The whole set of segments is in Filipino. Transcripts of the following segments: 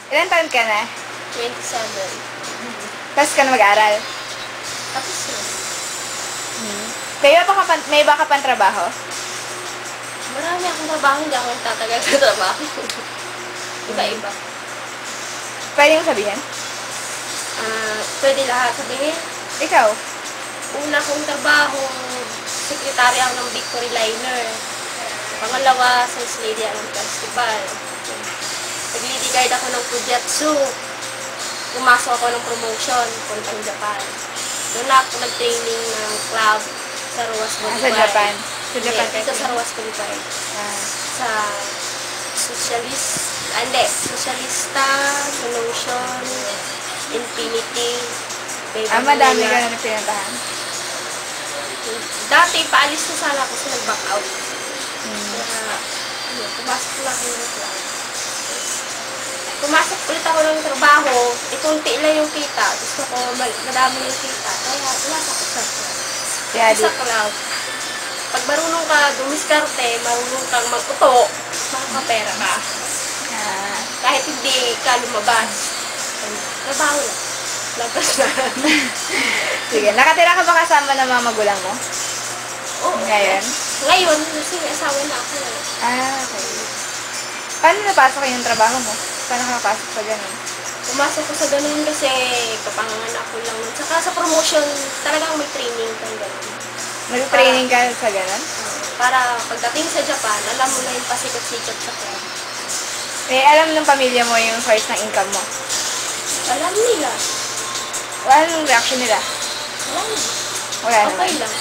Ilan taon ka na? 27. Tapos ka na mag-aral? Tapos na. May iba ka pang trabaho? Marami akong trabaho, hindi ako tatagal sa trabaho. Iba-iba. Pwede mo sabihin? Pwede lahat sabihin. Ikaw? Una kong trabaho, sekretary ako ng Victory Liner. Pangalawa, sales lady ako ng festival. Nag-lady guard ako ng Fujitsu. Pumasok ako ng promotion, puntang Japan. Doon ako nag-training ng club sa Ruas Bonifay. Sa Japan? Sa Japan? Dito sa Ruas Bonifay. Sa Socialista, Solution, Infinity. Madami ka na pinuntahan. Dati, paalis na sana ako sa nag-back out. Pumasok lang ako ng club. Pumasok ulit ako ng trabaho, ikunti lang yung kita. Gusto ko, madami yung kita. Kaya, pumasok ako sa club. Sa club. Pag marunong ka dumiskarte, marunong kang mag-uto, makakapera ka. Kahit hindi ka lumabas. Trabaho lang. Labas na. Sige, nakatira ka ba kasama ng mga magulang mo? Oo. Ngayon? Ngayon, kasi may asawa na ako. Okay. Paano napasok yung trabaho mo? Paano nakapasok sa ganun? Pumasok ko sa ganun kasi kapanganak ko lang. Saka sa promotion, talagang may training kang ganun. Nag-training ka sa ganun? Para pagdating sa Japan, alam mo na yung pasikot-sikot sa club. Alam ng pamilya mo yung source ng income mo? Alam nila. Anong reaction nila? Wala naman. Okay lang.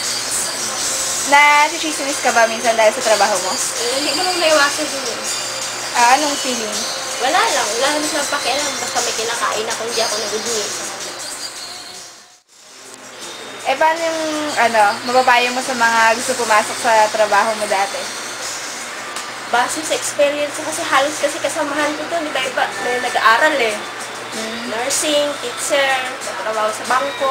Na-chismis ka ba minsan dahil sa trabaho mo? Hindi ko nang naiwasan yun. Anong feeling? Wala lang. Wala naman silang pakialam. Basta may kinakain ako, hindi ako nag-udmi. Paano yung, mapapayo mo sa mga gusto pumasok sa trabaho mo dati? Base sa experience, kasi halos kasi kasamahan ko doon, iba-iba, may nag-aaral nursing, teacher, trabaho sa bangko,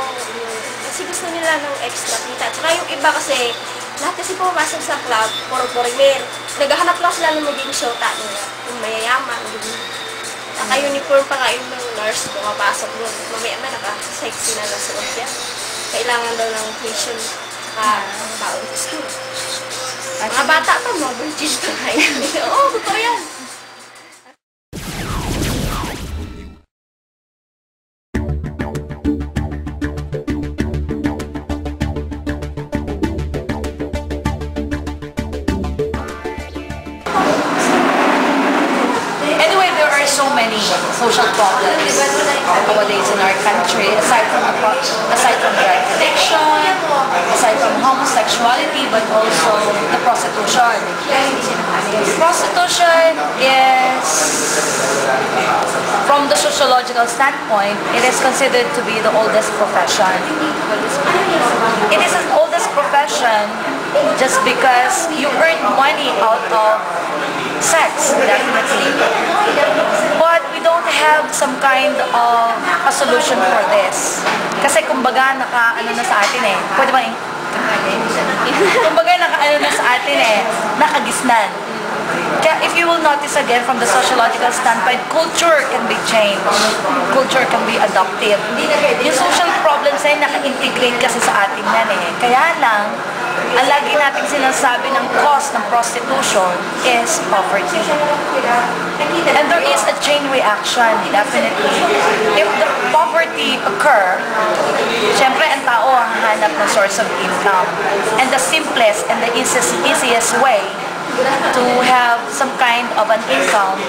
kasi gusto nila ng extra kita. Tsaka yung iba kasi, lahat kasi pumapasok sa club, puro foreigner. Naghahanap lang sila ng maging shota nila, yung mayayaman, naka-uniform pa nga yung nurse, pumapasok doon. Mamaya man, naka-sexy na nasuot yan. Kailangan daw ng tuition baon sa school. Mga bata pa, mga virgin pa kayo. Oo, totoo yan. Anyway, there are so many social problems nowadays in our country, aside from drug addiction, aside from homosexuality, but also the prostitution. Prostitution is, from the sociological standpoint, it is considered to be the oldest profession. It is an oldest profession just because you earn money out of sex, definitely. But we don't have some kind of a solution for this. Kasi kumbaga naka-ano na sa atin pwede ba kumbaga naka-ano na sa atin nakagisnan. Kaya if you will notice again from the sociological standpoint, culture can be changed. Culture can be adopted. Yung social problems ay naka-integrate kasi sa atin yan Kaya lang, ang lagi nating sinasabi ng cause ng prostitution is poverty. And there is a chain reaction, definitely. If the poverty occur, syempre ang tao ang hanap ng source of income. And the simplest and the easiest way to have some kind of an income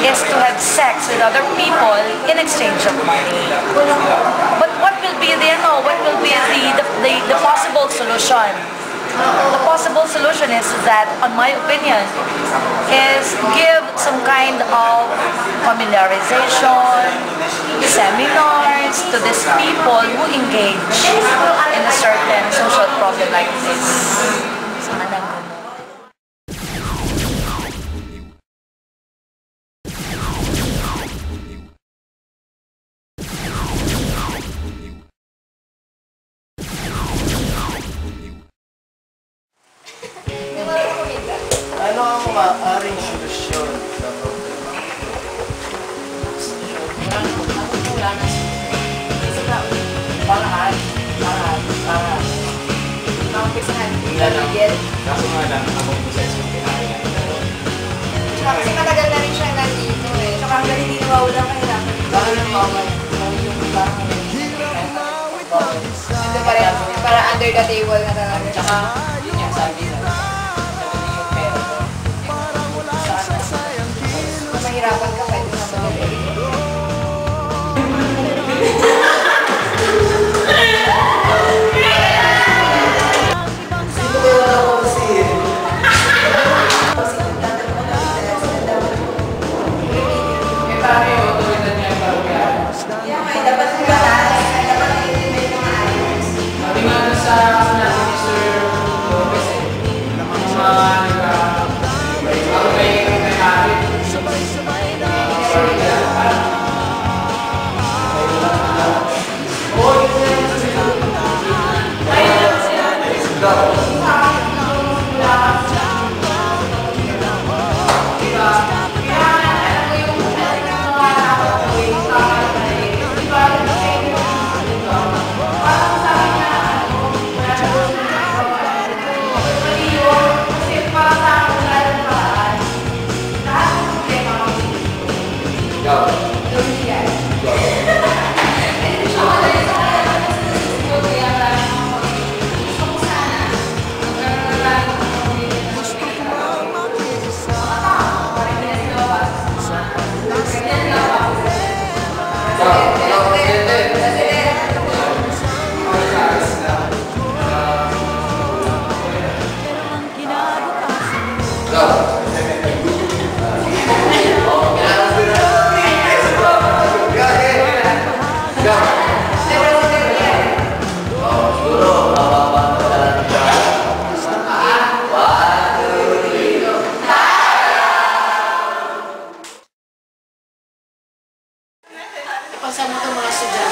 is to have sex with other people in exchange of money. But what will be the possible solution? The possible solution is that, on my opinion, is give some kind of familiarization, seminars to these people who engage in a certain social problem like this. Ano ang maaaring solusyon sa problema? Danas. Isa ka. Paraan. Maumpisahan. Wala lang. Miguel. Kaso nga lang, ako yung process yung kinakaya. Tsaka kasi matagal na rin siya nandito eh. Tsaka hanggang hindi nawawala kahirapan. Parang naman, yung parang Ito pa rin. Para under the table na talaga. Tsaka, yun nga, sabi na, sabi yung pera ko. Kung mahirapan ka, pwede na madali. Eh, paano yung otoridad niya yung parokya? Dapat Sabi nga doon sa natin ni Sir Lopez eh, yung mga nagka-parokya yung may habit. Parokya, parang oo, yun na yung sasabihin. Ayun lang siya. Ipasa mo itong mga estudyante.